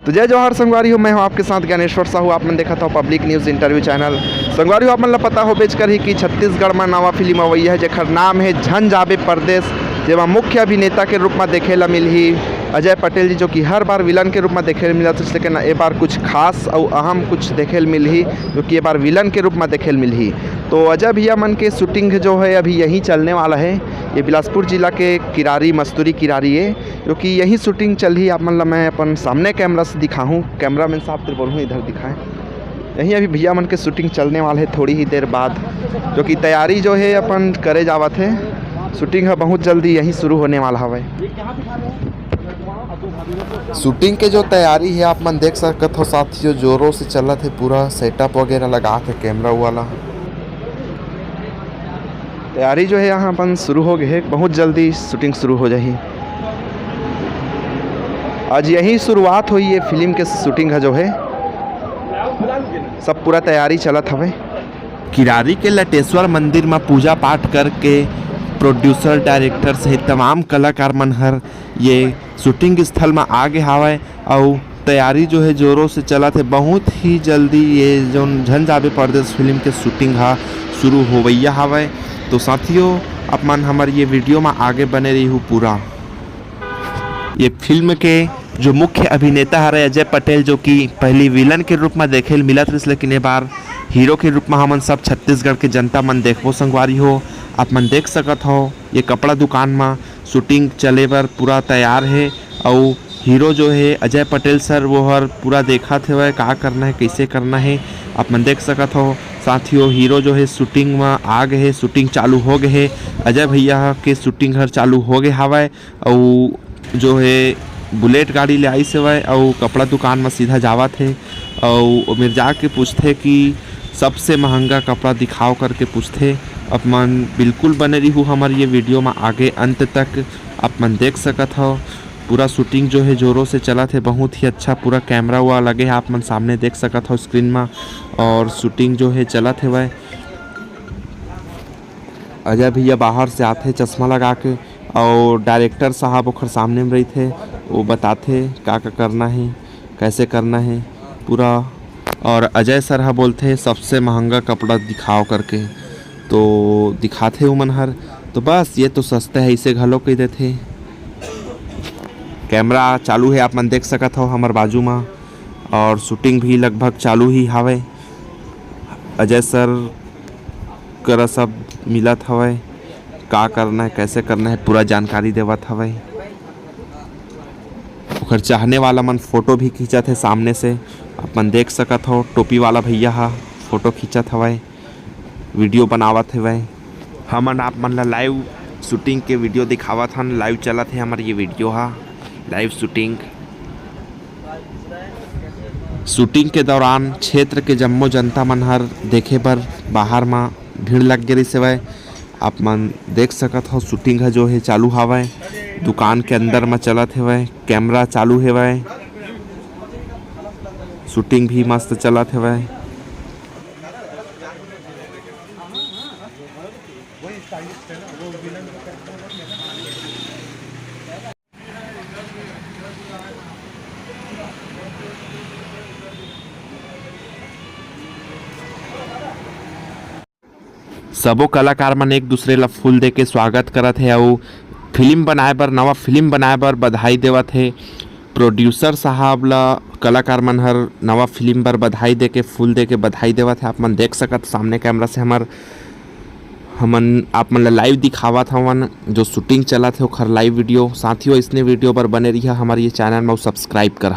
तो जय जवाहर संगवारी हो, मैं हूं आपके साथ ज्ञानेश्वर साहू। आपने देखा था पब्लिक न्यूज़ इंटरव्यू चैनल। संगवारी हो, आपन पता हो बेचकर ही कि छत्तीसगढ़ में नवा फिल्म अवई है जेकर नाम है झन जाबे परदेस, जेमा मुख्य अभिनेता के रूप में देखे ला मिलही अजय पटेल जी, जो कि हर बार विलन के रूप में देखे ला मिला, लेकिन ए बार कुछ खास और अहम कुछ देखे ला मिलही, जो कि ए बार विलन के रूप में देखे ला मिलही। तो अजय भैया मन के शूटिंग जो है अभी यहीं चलने वाला है। ये बिलासपुर जिला के किरारी मस्तूरी किरारी है, जो कि यही शूटिंग चल ही। आप मतलब मैं अपन सामने कैमरा से दिखाऊँ, कैमरा मैन साहब तो बोलूँ इधर दिखाएं। यहीं अभी भैया मन के शूटिंग चलने वाला है थोड़ी ही देर बाद, जो कि तैयारी जो है अपन करे जावत है। शूटिंग है बहुत जल्दी यहीं शुरू होने वाला है। शूटिंग के जो तैयारी है आप मन देख सकते हो साथियों, जोरों से चलत है, पूरा सेटअप वगैरह लगा के कैमरा वाला तैयारी जो है यहाँ अपन शुरू हो गए है। बहुत जल्दी शूटिंग शुरू हो जाएगी। आज यही शुरुआत हुई है फिल्म के शूटिंग है जो है, सब पूरा तैयारी चलत हवे। किरारी के लटेश्वर मंदिर में पूजा पाठ करके प्रोड्यूसर डायरेक्टर सहित तमाम कलाकार मन हर ये शूटिंग स्थल में आगे हावे और तैयारी जो है जोरों से चलत है। बहुत ही जल्दी ये जो झन जाबे परदेस फिल्म के शूटिंग हा शुरू होवैया हावे। तो साथियों अपन हमारे ये वीडियो में आगे बने रही हूँ पूरा। ये फिल्म के जो मुख्य अभिनेता है अजय पटेल, जो कि पहली विलन के रूप में देखे मिला था, लेकिन ये बार हीरो के रूप में हमन सब छत्तीसगढ़ के जनता मन देखबो संगवारी हो। आप मन देख सकत हो ये कपड़ा दुकान में शूटिंग चले बर पूरा तैयार है और हीरो जो है अजय पटेल सर वो हर पूरा देखा थे का करना है कैसे करना है। आप मन देख सकत हो साथियों, हीरो जो है शूटिंग में आ गए है, शूटिंग चालू हो गए है। अजय भैया के शूटिंग हर चालू हो गए हवा और जो है बुलेट गाड़ी ले आई से वह और कपड़ा दुकान में सीधा जावत है और मेरे जाके पूछते कि सबसे महंगा कपड़ा दिखाओ करके पूछते। आप मन बिल्कुल बने रही हूँ हमारे ये वीडियो में आगे अंत तक। आप मन देख सकत हो पूरा शूटिंग जो है जोरों से चला थे, बहुत ही अच्छा पूरा कैमरा हुआ लगे है। आप मन सामने देख सकत हो स्क्रीन में और शूटिंग जो है चला थे वह। अजय भैया बाहर से आते चश्मा लगा के और डायरेक्टर साहब ओखर सामने में रही थे, वो बताते क्या करना है कैसे करना है पूरा। और अजय सर हा बोलते हैं सबसे महंगा कपड़ा दिखाओ करके, तो दिखाते हो मन हर। तो बस ये तो सस्ता है, इसे घलो कह देते। कैमरा चालू है, आप मन देख सकत हो हमार बाजू में और शूटिंग भी लगभग चालू ही हावे। अजय सर कर सब मिलत हवे, का करना है कैसे करना है पूरा जानकारी देवत हवे। ओकर चाहने वाला मन फोटो भी खींचत है सामने से, अपन देख सकत हो। टोपी वाला भैया हा फोटो खींचत हवे, वीडियो बनावत हवे। हमन आप मन ला लाइव शूटिंग के वीडियो दिखावत हन, लाइव चलत है हमारे ये वीडियो हा लाइव शूटिंग। शूटिंग के दौरान क्षेत्र के जम्मो जनता मन हर देखे बर बाहर में भीड़ लग गई से। आप मन देख सकत हो शूटिंग है जो है चालू हवा, दुकान के अंदर में चलत है, कैमरा चालू है, शूटिंग भी मस्त चलत है। सबो कलाकार मन एक दूसरे ला फूल दे के स्वागत करत है और फिल्म बनाए बर नवा फिल्म बनाए बर बधाई देवत है। प्रोड्यूसर साहब ला कलाकार मन हर नवा फिल्म बर बधाई दे के फूल दे के बधाई देवत है। आप मन देख सकत सामने कैमरा से हमन आप मन ला लाइव दिखावत हवन जो शूटिंग चला थे ओखर लाइव वीडियो। साथियों इसने वीडियो पर बने रहिए हमारे ये चैनल में सब्सक्राइब कर।